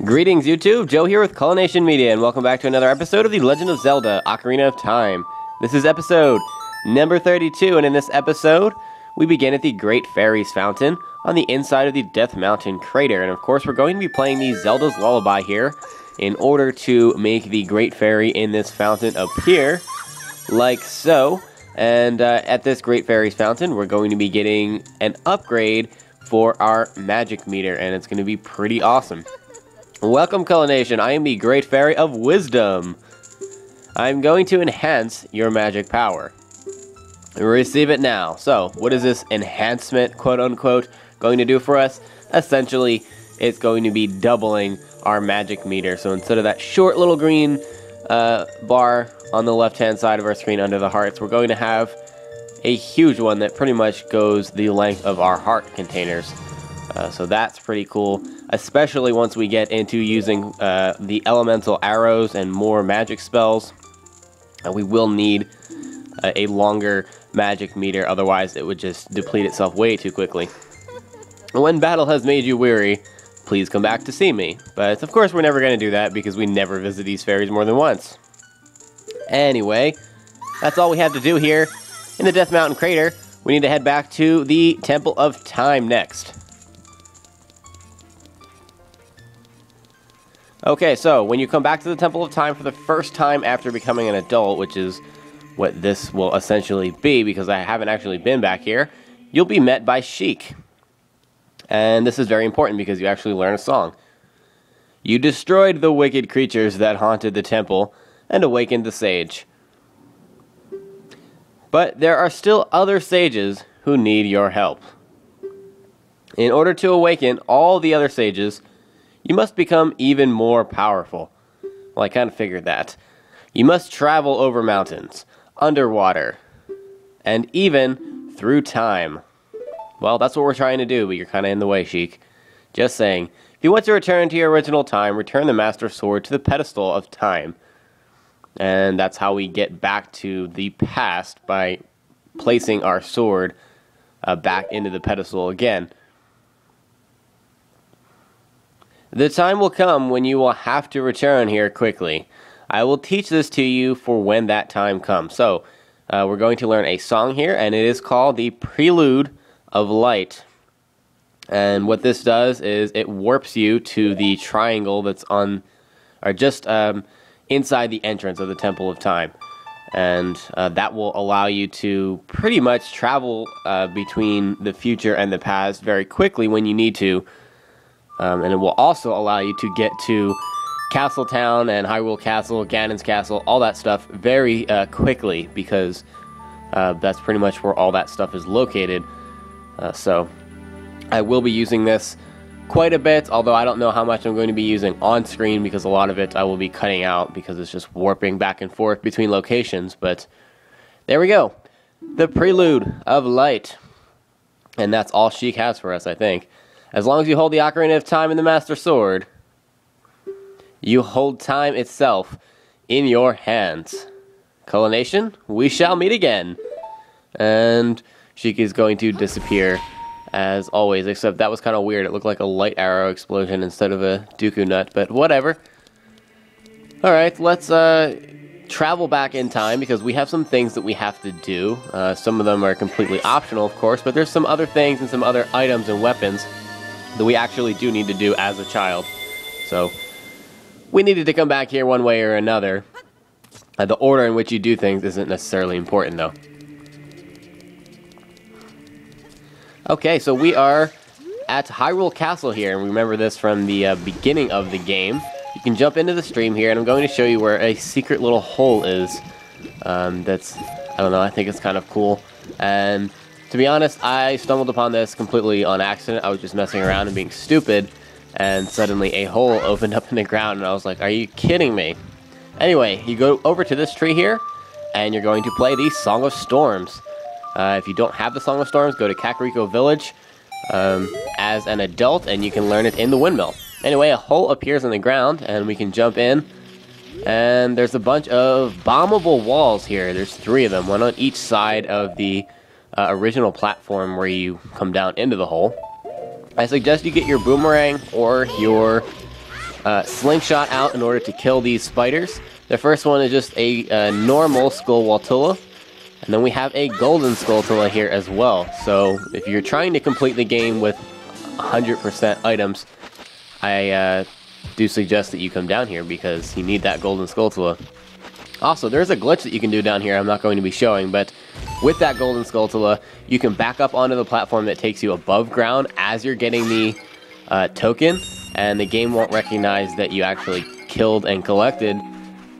Greetings YouTube, Joe here with Culination Media, and welcome back to another episode of The Legend of Zelda, Ocarina of Time. This is episode number 32, and in this episode, we begin at the Great Fairies fountain on the inside of the Death Mountain crater. And of course, we're going to be playing the Zelda's Lullaby here in order to make the Great Fairy in this fountain appear like so. And at this Great Fairies fountain, we're going to be getting an upgrade for our magic meter, and it's going to be pretty awesome. Welcome, Culination. I am the Great Fairy of Wisdom. I'm going to enhance your magic power. Receive it now. So, what is this enhancement, quote-unquote, going to do for us? Essentially, it's going to be doubling our magic meter. So instead of that short little green bar on the left-hand side of our screen under the hearts, we're going to have a huge one that pretty much goes the length of our heart containers. So that's pretty cool, especially once we get into using the elemental arrows and more magic spells. We will need a longer magic meter, otherwise it would just deplete itself way too quickly. When battle has made you weary, please come back to see me. But of course we're never going to do that because we never visit these fairies more than once. Anyway, that's all we have to do here in the Death Mountain crater. We need to head back to the Temple of Time next. Okay, so when you come back to the Temple of Time for the first time after becoming an adult, which is what this will essentially be because I haven't actually been back here, you'll be met by Sheik. And this is very important because you actually learn a song. You destroyed the wicked creatures that haunted the temple and awakened the sage. But there are still other sages who need your help. In order to awaken all the other sages, you must become even more powerful. Well, I kind of figured that. You must travel over mountains, underwater, and even through time. Well, that's what we're trying to do, but you're kind of in the way, Sheik. Just saying. If you want to return to your original time, return the Master Sword to the pedestal of time. And that's how we get back to the past, by placing our sword back into the pedestal again. The time will come when you will have to return here quickly. I will teach this to you for when that time comes. So, we're going to learn a song here, and it is called the Prelude of Light. And what this does is it warps you to the triangle that's on, or just inside the entrance of the Temple of Time. And that will allow you to pretty much travel between the future and the past very quickly when you need to. And it will also allow you to get to Castletown and Hyrule Castle, Ganon's Castle, all that stuff very quickly, because that's pretty much where all that stuff is located. So I will be using this quite a bit, although I don't know how much I'm going to be using on screen, because a lot of it I will be cutting out because it's just warping back and forth between locations. But there we go. The Prelude of Light. And that's all Sheik has for us, I think. As long as you hold the Ocarina of Time and the Master Sword, you hold time itself in your hands. Culination, we shall meet again. And Sheik is going to disappear as always, except that was kind of weird. It looked like a light arrow explosion instead of a Dooku nut, but whatever. Alright, let's travel back in time because we have some things that we have to do. Some of them are completely optional, of course, but there's some other things and some other items and weapons that we actually do need to do as a child. So, we needed to come back here one way or another. The order in which you do things isn't necessarily important, though. Okay, so we are at Hyrule Castle here, and remember this from the beginning of the game. You can jump into the stream here, and I'm going to show you where a secret little hole is. That's, I don't know, I think it's kind of cool. And to be honest, I stumbled upon this completely on accident. I was just messing around and being stupid, and suddenly a hole opened up in the ground, and I was like, are you kidding me? Anyway, you go over to this tree here, and you're going to play the Song of Storms. If you don't have the Song of Storms, go to Kakariko Village as an adult, and you can learn it in the windmill. Anyway, a hole appears in the ground, and we can jump in, and there's a bunch of bombable walls here. There's 3 of them, one on each side of the original platform where you come down into the hole. I suggest you get your boomerang or your slingshot out in order to kill these spiders. The first one is just a normal Skullwaltula, and then we have a golden Skulltula here as well. So if you're trying to complete the game with 100% items, I do suggest that you come down here because you need that golden Skulltula. Also, there's a glitch that you can do down here I'm not going to be showing, but with that golden Skulltula, you can back up onto the platform that takes you above ground as you're getting the token, and the game won't recognize that you actually killed and collected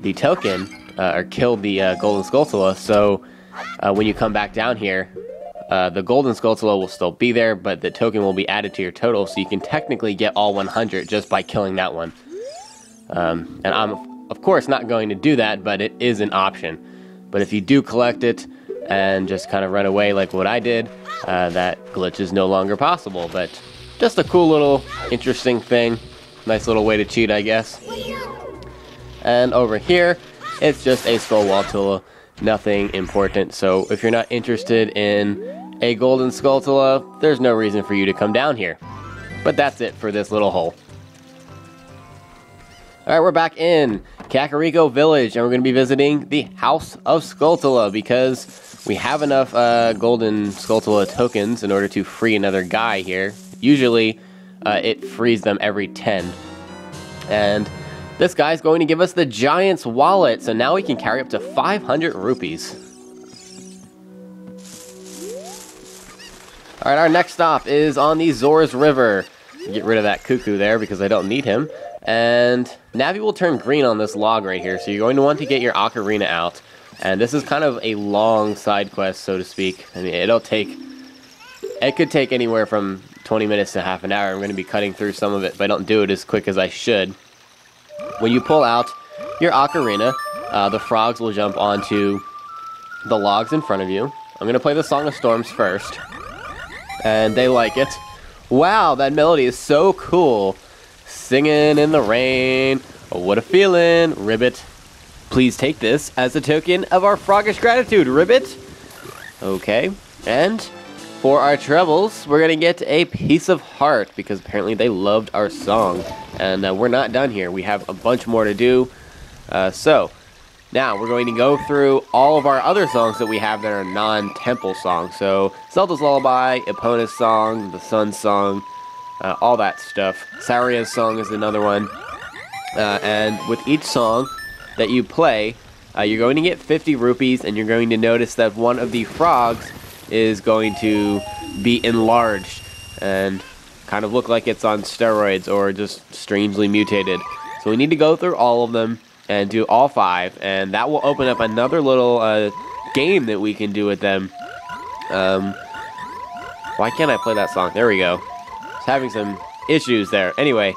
the token, or killed the golden Skulltula. So when you come back down here, the golden Skulltula will still be there, but the token will be added to your total, so you can technically get all 100 just by killing that one. And I'm, of course, not going to do that, but it is an option. But if you do collect it and just kind of run away like what I did, that glitch is no longer possible. But just a cool little interesting thing. Nice little way to cheat, I guess. And over here, it's just a Skullwaltula. Nothing important. So if you're not interested in a golden Skulltula, there's no reason for you to come down here. But that's it for this little hole. Alright, we're back in Kakariko Village, and we're going to be visiting the House of Skulltula because we have enough golden Skulltula tokens in order to free another guy here. Usually, it frees them every 10. And this guy's going to give us the Giant's Wallet, so now we can carry up to 500 rupees. Alright, our next stop is on the Oars River. Get rid of that cuckoo there because I don't need him. And Navi will turn green on this log right here, so you're going to want to get your Ocarina out. And this is kind of a long side quest, so to speak. I mean, it could take anywhere from 20 minutes to half an hour. I'm going to be cutting through some of it, but I don't do it as quick as I should. When you pull out your Ocarina, the frogs will jump onto the logs in front of you. I'm going to play the Song of Storms first, and they like it. Wow, that melody is so cool. Singing in the rain, oh, what a feeling. Ribbit, please take this as a token of our froggish gratitude, Ribbit. Okay, and for our troubles, we're gonna get a piece of heart because apparently they loved our song. And we're not done here. We have a bunch more to do. So now we're going to go through all of our other songs that we have that are non-temple songs. So Zelda's Lullaby, Epona's Song, the Sun Song, all that stuff. Saria's Song is another one. And with each song that you play, you're going to get 50 rupees, and you're going to notice that one of the frogs is going to be enlarged and kind of look like it's on steroids or just strangely mutated. So we need to go through all of them and do all 5, and that will open up another little game that we can do with them. Why can't I play that song? There we go. Having some issues there. Anyway,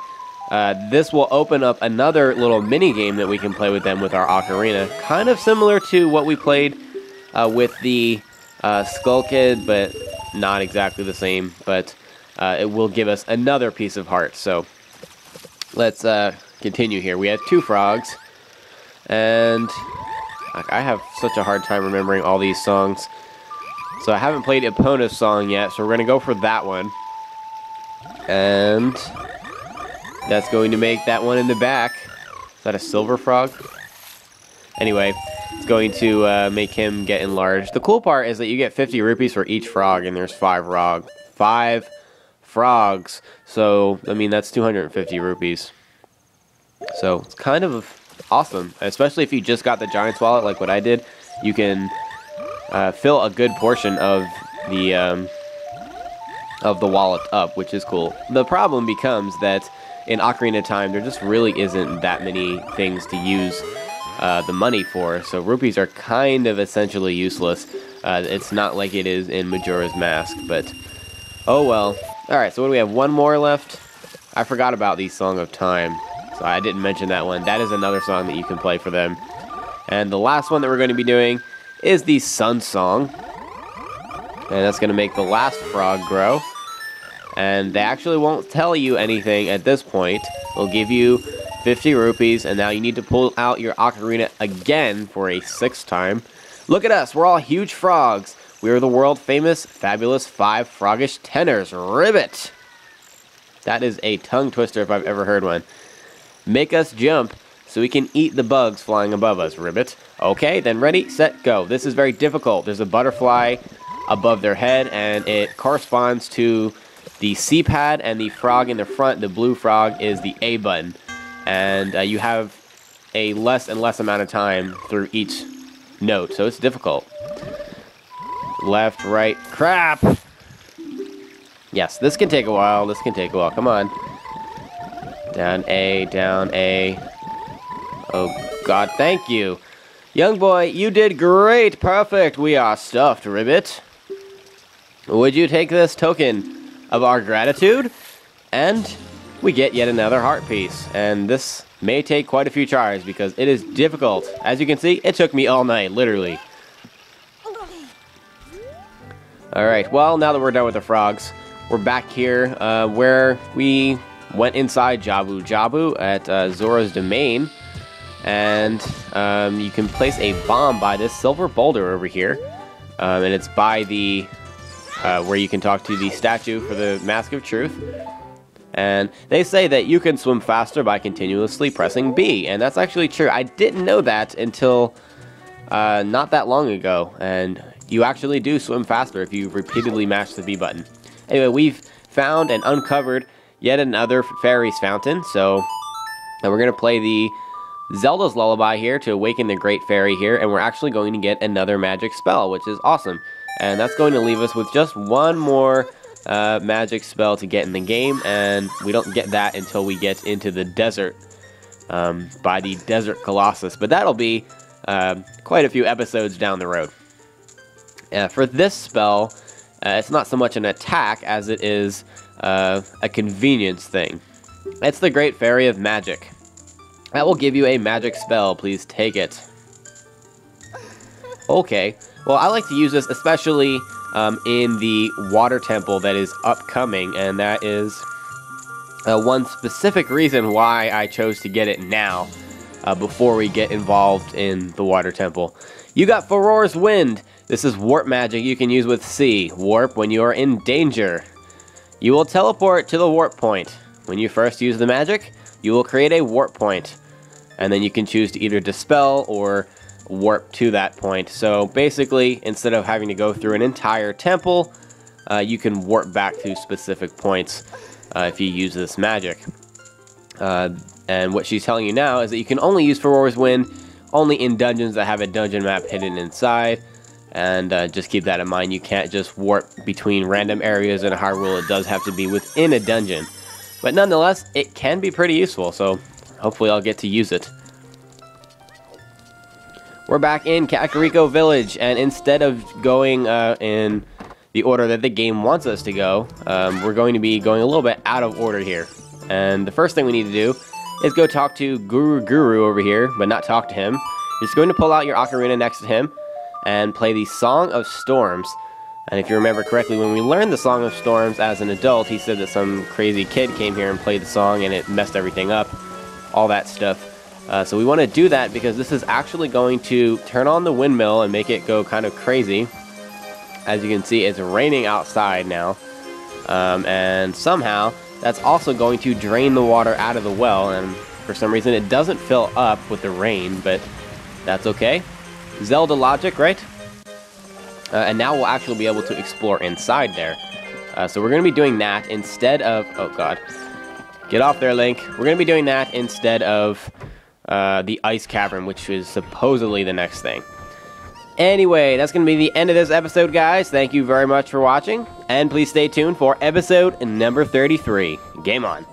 this will open up another little mini game that we can play with them with our Ocarina. Kind of similar to what we played with the Skull Kid, but not exactly the same. But it will give us another piece of heart. So let's continue here. We have 2 frogs, and I have such a hard time remembering all these songs. So I haven't played Epona's Song yet, so we're going to go for that one. And that's going to make that one in the back. Is that a silver frog? Anyway, it's going to make him get enlarged. The cool part is that you get 50 rupees for each frog, and there's 5 frogs. So, I mean, that's 250 rupees. So, it's kind of awesome. Especially if you just got the Giant's Wallet, like what I did. You can fill a good portion of the wallet up, which is cool. The problem becomes that in Ocarina of Time, there just really isn't that many things to use the money for, so rupees are kind of essentially useless. It's not like it is in Majora's Mask, but oh well. Alright, so what do we have? One more left? I forgot about the Song of Time, so I didn't mention that one. That is another song that you can play for them. And the last one that we're going to be doing is the Sun Song. And that's going to make the last frog grow. And they actually won't tell you anything at this point. They'll give you 50 rupees, and now you need to pull out your Ocarina again for a 6th time. Look at us, we're all huge frogs. We are the world-famous, fabulous 5 froggish tenors. Ribbit! That is a tongue twister if I've ever heard one. make us jump so we can eat the bugs flying above us, Ribbit. Okay, then ready, set, go. This is very difficult. There's a butterfly above their head, and it corresponds to the C pad, and the frog in the front, the blue frog, is the A button. And you have a less and less amount of time through each note, so it's difficult. Left, right, crap! Yes, this can take a while, come on. Down A. Oh god, thank you. Young boy, you did great, perfect, we are stuffed, Ribbit. Would you take this token of our gratitude? And we get yet another heart piece, and this may take quite a few tries because it is difficult. As you can see, it took me all night, literally. Alright, well, now that we're done with the frogs, we're back here where we went inside Jabu Jabu at Zora's domain, and you can place a bomb by this silver boulder over here, and it's by the where you can talk to the statue for the Mask of Truth. And they say that you can swim faster by continuously pressing B, and that's actually true. I didn't know that until not that long ago, and you actually do swim faster if you repeatedly mash the B button. Anyway, we've found and uncovered yet another fairies fountain, so we're going to play the Zelda's Lullaby here to awaken the Great Fairy here, and we're actually going to get another magic spell, which is awesome. And that's going to leave us with just one more magic spell to get in the game, and we don't get that until we get into the desert by the Desert Colossus. But that'll be quite a few episodes down the road. For this spell, it's not so much an attack as it is a convenience thing. It's the Great Fairy of Magic. That will give you a magic spell. Please take it. Okay. Well, I like to use this especially in the water temple that is upcoming, and that is one specific reason why I chose to get it now, before we get involved in the water temple. You got Furore's Wind. This is warp magic you can use with C. Warp when you are in danger. You will teleport to the warp point. When you first use the magic, you will create a warp point, and then you can choose to either dispel or warp to that point. So basically, instead of having to go through an entire temple, you can warp back to specific points if you use this magic. And what she's telling you now is that you can only use Furore's Wind only in dungeons that have a dungeon map hidden inside. And just keep that in mind, you can't just warp between random areas in Hyrule. It does have to be within a dungeon. But nonetheless, it can be pretty useful, so hopefully I'll get to use it. We're back in Kakariko Village, and instead of going in the order that the game wants us to go, we're going to be going a little bit out of order here. And the first thing we need to do is go talk to Guru over here, but not talk to him. You're just going to pull out your ocarina next to him and play the Song of Storms. And if you remember correctly, when we learned the Song of Storms as an adult, he said that some crazy kid came here and played the song and it messed everything up, all that stuff. So we want to do that because this is actually going to turn on the windmill and make it go kind of crazy. As you can see, it's raining outside now. And somehow, that's also going to drain the water out of the well. And for some reason, it doesn't fill up with the rain, but that's okay. Zelda logic, right? And now we'll actually be able to explore inside there. So we're going to be doing that instead of... Oh, God. Get off there, Link. We're going to be doing that instead of the Ice Cavern, which is supposedly the next thing. Anyway, that's going to be the end of this episode, guys. Thank you very much for watching. And please stay tuned for episode number 33. Game on.